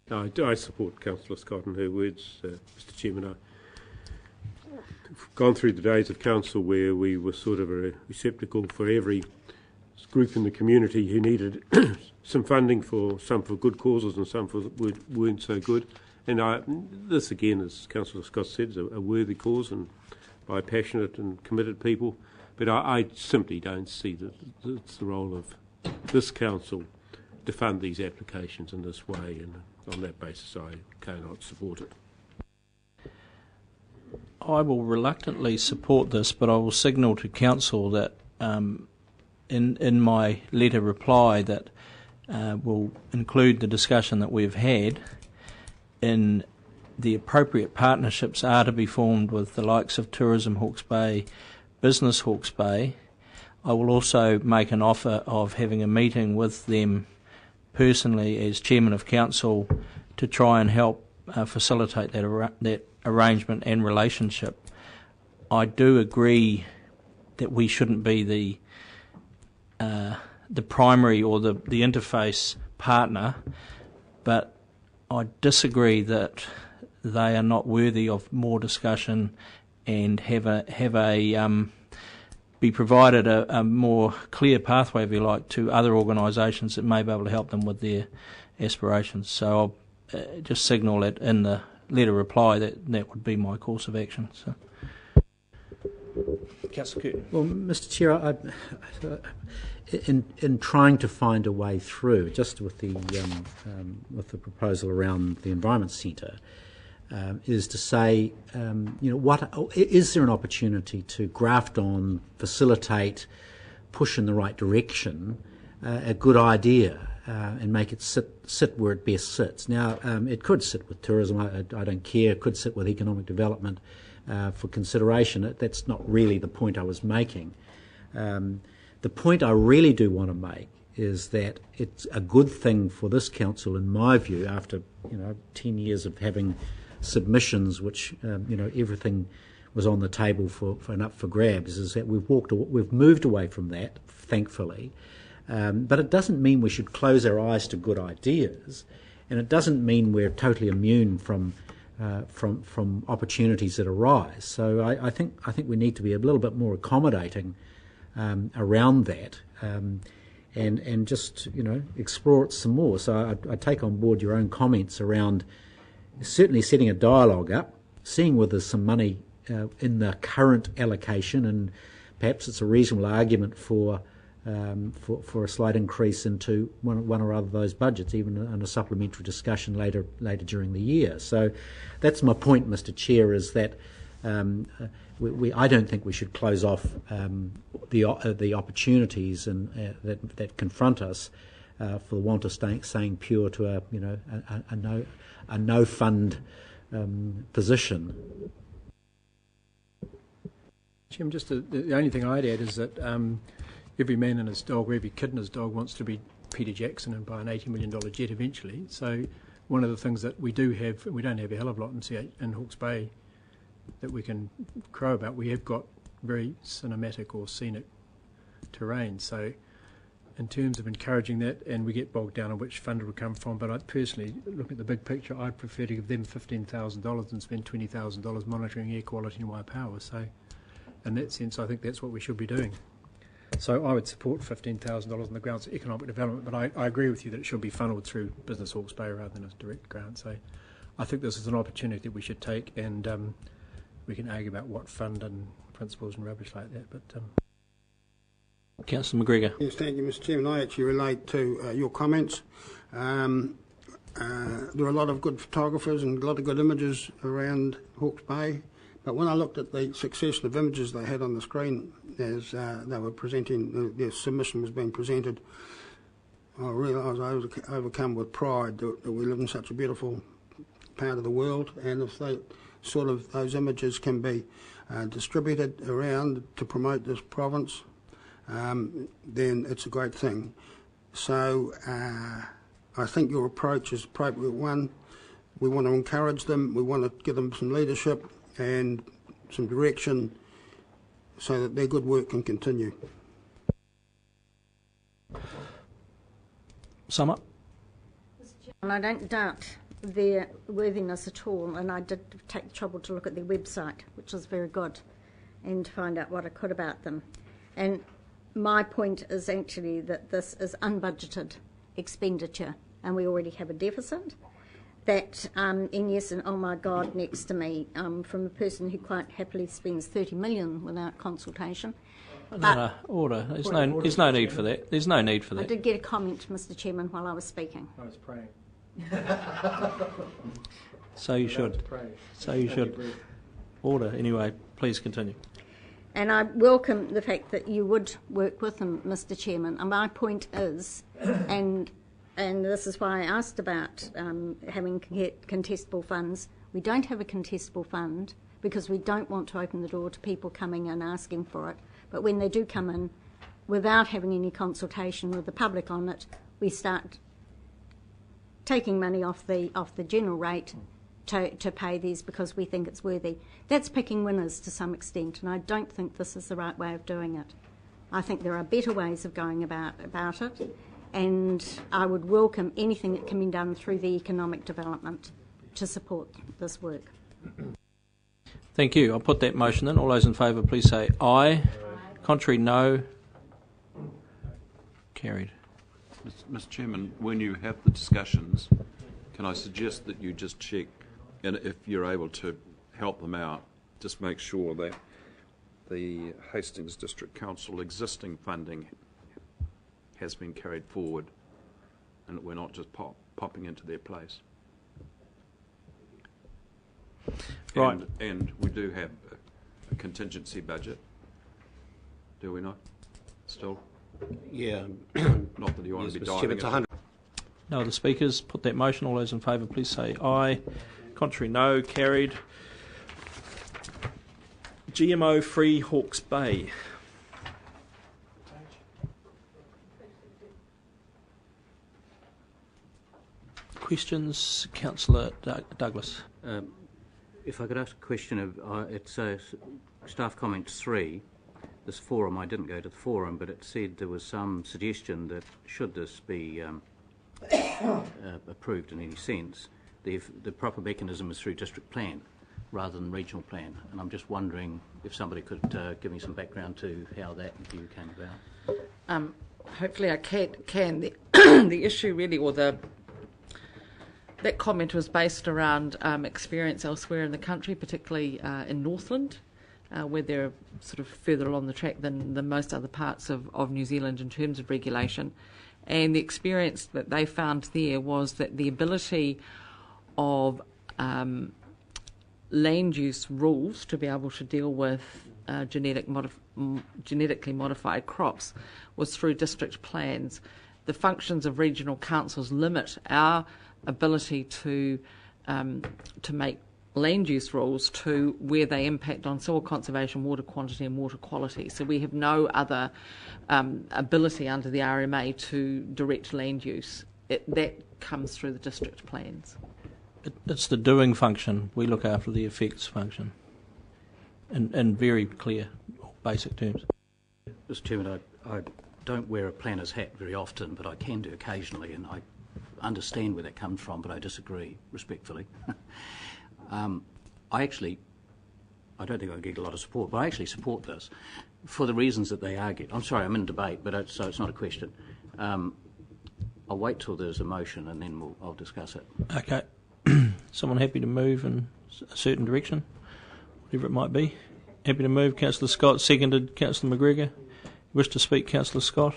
I support Councillor Scott and her words, Mr Chairman. I've gone through the days of council where we were sort of a receptacle for every group in the community who needed some funding, some for good causes and some for weren't so good. And this again, as Councillor Scott said, is a worthy cause and by passionate and committed people. But I simply don't see that it's the role of this council to fund these applications in this way, and on that basis I cannot support it. I will reluctantly support this, but I will signal to council that in my letter reply that will include the discussion that we've had, in the appropriate partnerships are to be formed with the likes of Tourism Hawke's Bay, Business Hawke's Bay. I will also make an offer of having a meeting with them personally as Chairman of Council to try and help facilitate that arrangement and relationship. I do agree that we shouldn't be the primary or the interface partner, but I disagree that they are not worthy of more discussion and be provided a more clear pathway, if you like, to other organisations that may be able to help them with their aspirations. So I'll just signal that in the letter reply that would be my course of action. So. Councillor Curtin. Well, Mr Chair, in trying to find a way through, just with the proposal around the Environment Centre, is to say, what is there an opportunity to graft on, facilitate, push in the right direction, a good idea, and make it sit where it best sits. Now, it could sit with tourism. I don't care. It could sit with economic development for consideration. That's not really the point I was making. The point I really do want to make is that it's a good thing for this council, in my view, after 10 years of having submissions, which everything was on the table and up for grabs, is that we've moved away from that, thankfully. But it doesn't mean we should close our eyes to good ideas, and it doesn't mean we're totally immune from opportunities that arise. So I think we need to be a little bit more accommodating around that, and just explore it some more. So I take on board your own comments around certainly setting a dialogue up, seeing whether there's some money in the current allocation, and perhaps it's a reasonable argument for a slight increase into one or other of those budgets, even in a supplementary discussion later during the year. So that's my point, Mr Chair, is that I don't think we should close off the opportunities and that confront us for the want of staying pure to a no fund position. Jim, just the only thing I'd add is that every man and his dog, or every kid and his dog, wants to be Peter Jackson and buy an $80 million jet eventually. So one of the things that we do have, we don't have a hell of a lot in Hawke's Bay that we can crow about. We have got very cinematic or scenic terrain. So in terms of encouraging that, and we get bogged down on which fund it will come from, but I personally, look at the big picture, I'd prefer to give them $15,000 and spend $20,000 monitoring air quality in Waipawa. So in that sense, I think that's what we should be doing. So I would support $15,000 on the grounds of economic development, but I agree with you that it should be funneled through Business Hawke's Bay rather than a direct grant. So I think this is an opportunity that we should take, and we can argue about what fund and principles and rubbish like that. But Councillor McGregor. Yes, thank you, Mr Chairman. I actually relate to your comments. There are a lot of good photographers and a lot of good images around Hawke's Bay. But when I looked at the succession of images they had on the screen as they were presenting, their submission was being presented, I realised I was overcome with pride that we live in such a beautiful part of the world, and if those images can be distributed around to promote this province, then it's a great thing. So I think your approach is appropriate one. We want to encourage them, we want to give them some leadership and some direction so that their good work can continue. Sum up. And I don't doubt their worthiness at all, and I did take the trouble to look at their website, which is very good, and to find out what I could about them. And my point is actually that this is unbudgeted expenditure, and we already have a deficit. That, and yes, and oh my God, next to me, from a person who quite happily spends 30 million without consultation. No, order. There's no need for that. There's no need for that. I did get a comment, Mr. Chairman, while I was speaking. I was praying. So you should. So you should. Order. Anyway, please continue. And I welcome the fact that you would work with them, Mr. Chairman. And my point is, and this is why I asked about having contestable funds. We don't have a contestable fund because we don't want to open the door to people coming and asking for it. But when they do come in, without having any consultation with the public on it, we start taking money off the general rate to pay these because we think it's worthy. That's picking winners to some extent, and I don't think this is the right way of doing it. I think there are better ways of going about it, and I would welcome anything that can be done through the economic development to support this work. Thank you. I'll put that motion in. All those in favour, please say aye. Contrary, no. Carried. Mr. Chairman, when you have the discussions, can I suggest that you just check, and if you're able to help them out, just make sure that the Hastings District Council existing funding has been carried forward and that we're not just popping into their place. Right. And we do have a contingency budget, do we not? Still? Yeah. Not that you want to be Mr. diving Chairman, it's 100. No other speakers. Put that motion. All those in favour, please say aye. Contrary, no. Carried. GMO-free Hawke's Bay. Questions, Councillor Douglas. If I could ask a question of, it's staff comment 3, this forum, I didn't go to the forum, but it said there was some suggestion that should this be approved in any sense, the proper mechanism is through district plan rather than regional plan. And I'm just wondering if somebody could give me some background to how that view came about. Hopefully I can. The issue really, or that comment was based around experience elsewhere in the country, particularly in Northland, where they're sort of further along the track than most other parts of New Zealand in terms of regulation. And the experience that they found there was that the ability of land use rules to be able to deal with genetically modified crops was through district plans. The functions of regional councils limit our ability to make land use rules to where they impact on soil conservation, water quantity and water quality. So we have no other ability under the RMA to direct land use. That comes through the district plans. It's the doing function. We look after the effects function in very clear, basic terms. Mr. Chairman, I don't wear a planner's hat very often, but I can do occasionally, and I understand where that comes from, but I disagree respectfully. I don't think I get a lot of support, but I actually support this for the reasons that they argued. I'm sorry, I'm in debate, but so it's not a question. I'll wait till there's a motion and then I'll discuss it. Okay. Someone happy to move in a certain direction, whatever it might be? Happy to move, Councillor Scott. Seconded, Councillor McGregor. Wish to speak, Councillor Scott.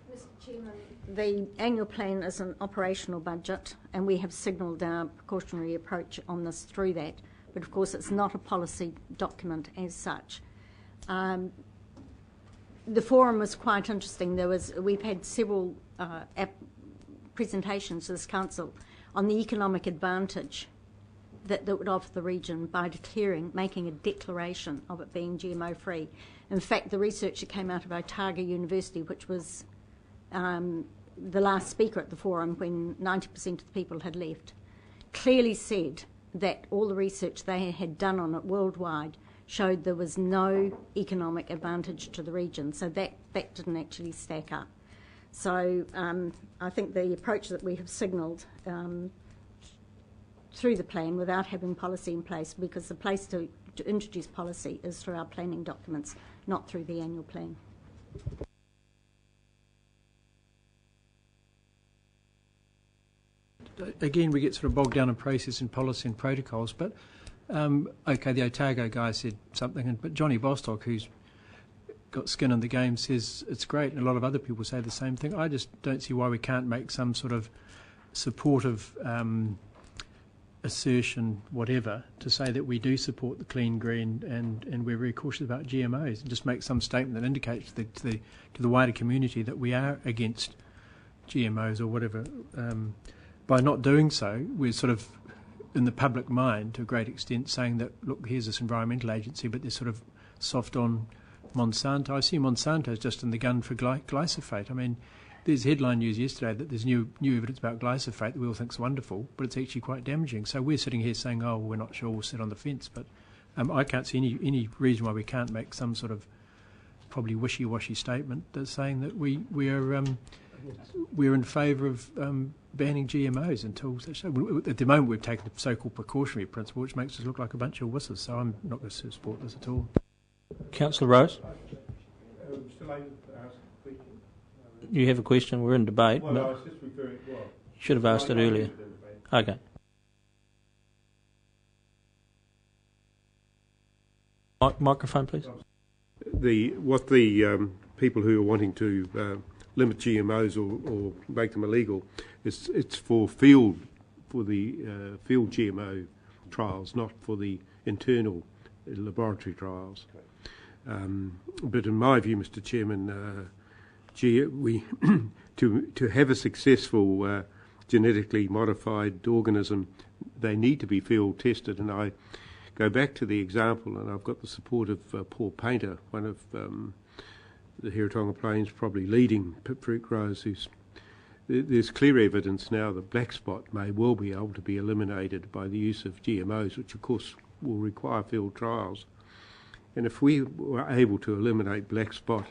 Mr. Chairman, the annual plan is an operational budget, and we have signalled our precautionary approach on this through that. But of course, it's not a policy document as such. The forum was quite interesting. We've had several presentations to this council on the economic advantage that would offer the region by making a declaration of it being GMO-free. In fact, the research that came out of Otago University, which was the last speaker at the forum when 90% of the people had left, clearly said that all the research they had done on it worldwide showed there was no economic advantage to the region. So that didn't actually stack up. So I think the approach that we have signalled through the plan without having policy in place, because the place to introduce policy is through our planning documents, not through the annual plan. Again, we get sort of bogged down in process and policy and protocols, but okay, the Otago guy said something, but Johnny Bostock, who's got skin in the game, says it's great, and a lot of other people say the same thing. I just don't see why we can't make some sort of supportive assertion, whatever, to say that we do support the clean green and we're very cautious about GMOs, and just make some statement that indicates to the wider community that we are against GMOs or whatever. By not doing so, we're sort of in the public mind to a great extent saying that, look, here's this environmental agency, but they're sort of soft on Monsanto. I see Monsanto's just in the gun for glyphosate. I mean, there's headline news yesterday that there's new evidence about glyphosate that we all think's wonderful, but it's actually quite damaging. So we're sitting here saying, oh, we're not sure, we'll sit on the fence. But I can't see any reason why we can't make some sort of probably wishy-washy statement that's saying that we're in favour of banning GMOs until such. At the moment, we've taken the so-called precautionary principle, which makes us look like a bunch of wusses. So I'm not going to support this at all. Councillor Rose, you have a question? We're in debate. Well, I was just referring. Well, you should have asked it earlier. Okay. Microphone, please. What the people who are wanting to limit GMOs or make them illegal, it's for the field GMO trials, not for the internal laboratory trials. But in my view, Mr. Chairman, we to have a successful genetically modified organism, they need to be field tested. And I go back to the example, and I've got the support of Paul Painter, one of the Hiratonga Plains probably leading fruit growers. There's clear evidence now that black spot may well be able to be eliminated by the use of GMOs, which of course will require field trials. And if we were able to eliminate black spot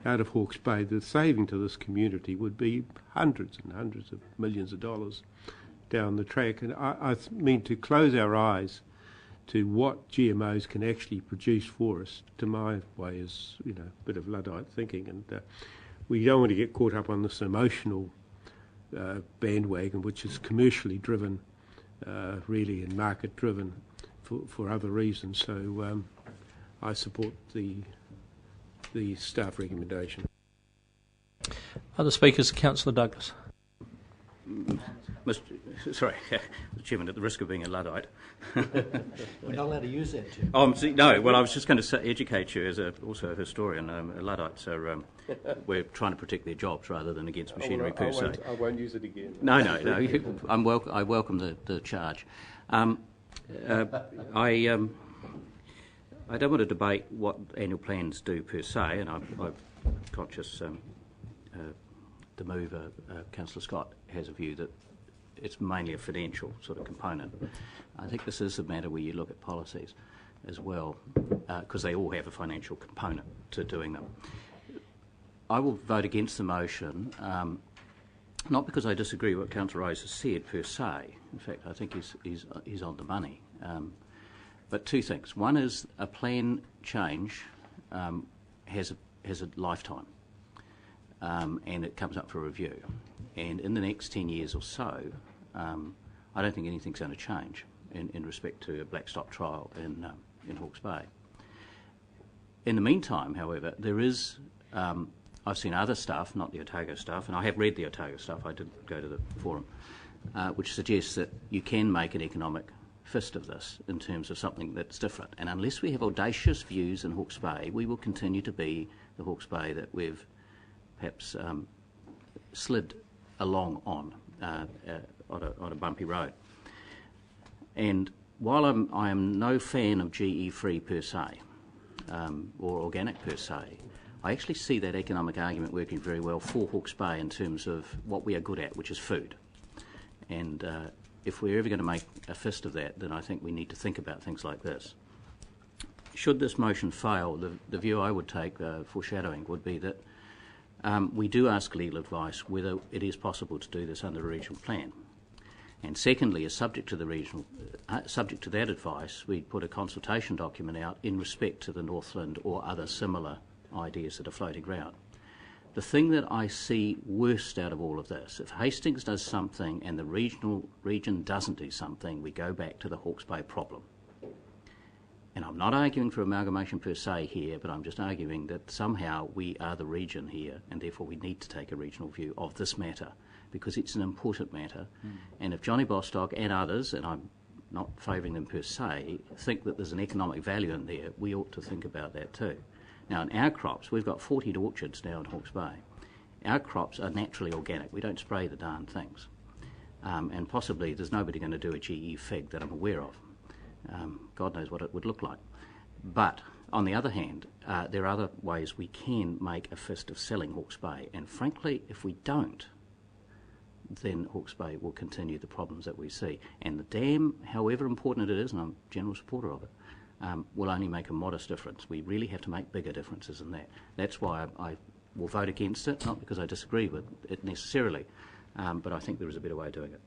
out of Hawke's Bay, the saving to this community would be hundreds and hundreds of millions of dollars down the track. And I mean, to close our eyes to what GMOs can actually produce for us, to my way, is a bit of Luddite thinking. And we don't want to get caught up on this emotional bandwagon, which is commercially driven, really, and market driven for other reasons. So I support the staff recommendation. Other speakers, Councillor Douglas. Mr. Chairman, at the risk of being a Luddite. We're not allowed to use that term. No, well, I was just going to educate you as also a historian. Luddites are, we're trying to protect their jobs rather than against machinery per se. I won't use it again. No. I welcome the charge. I don't want to debate what annual plans do per se, and I'm conscious the mover, Councillor Scott, has a view that it's mainly a financial sort of component. I think this is a matter where you look at policies as well, because they all have a financial component to doing them. I will vote against the motion, not because I disagree with what Councillor Rose has said per se. In fact, I think he's on the money. But two things. One is a plan change has a lifetime, and it comes up for review. And in the next 10 years or so, I don't think anything's going to change in respect to a black stop trial in Hawke's Bay. In the meantime, however, there is, I've seen other stuff, not the Otago stuff, and I have read the Otago stuff, I did go to the forum, which suggests that you can make an economic fist of this in terms of something that's different. And unless we have audacious views in Hawke's Bay, we will continue to be the Hawke's Bay that we've perhaps slid along on a bumpy road. And while I am no fan of GE-free per se, or organic per se, I actually see that economic argument working very well for Hawke's Bay in terms of what we are good at, which is food. And if we're ever going to make a fist of that, then I think we need to think about things like this. Should this motion fail, the view I would take, foreshadowing, would be that we do ask legal advice whether it is possible to do this under a regional plan. And secondly, as subject to that advice, we put a consultation document out in respect to the Northland or other similar ideas that are floating around. The thing that I see worst out of all of this, if Hastings does something and the region doesn't do something, we go back to the Hawke's Bay problem. And I'm not arguing for amalgamation per se here, but I'm just arguing that somehow we are the region here, and therefore we need to take a regional view of this matter, because it's an important matter. And if Johnny Bostock and others, and I'm not favouring them per se, think that there's an economic value in there, we ought to think about that too. Now, in our crops, we've got 40 orchards now in Hawke's Bay. Our crops are naturally organic. We don't spray the darn things. And possibly there's nobody going to do a GE fig that I'm aware of. God knows what it would look like. But on the other hand, there are other ways we can make a fist of selling Hawke's Bay. And frankly, if we don't, then Hawke's Bay will continue the problems that we see. And the dam, however important it is, and I'm a general supporter of it, will only make a modest difference. We really have to make bigger differences than that. That's why I will vote against it, not because I disagree with it necessarily, but I think there is a better way of doing it.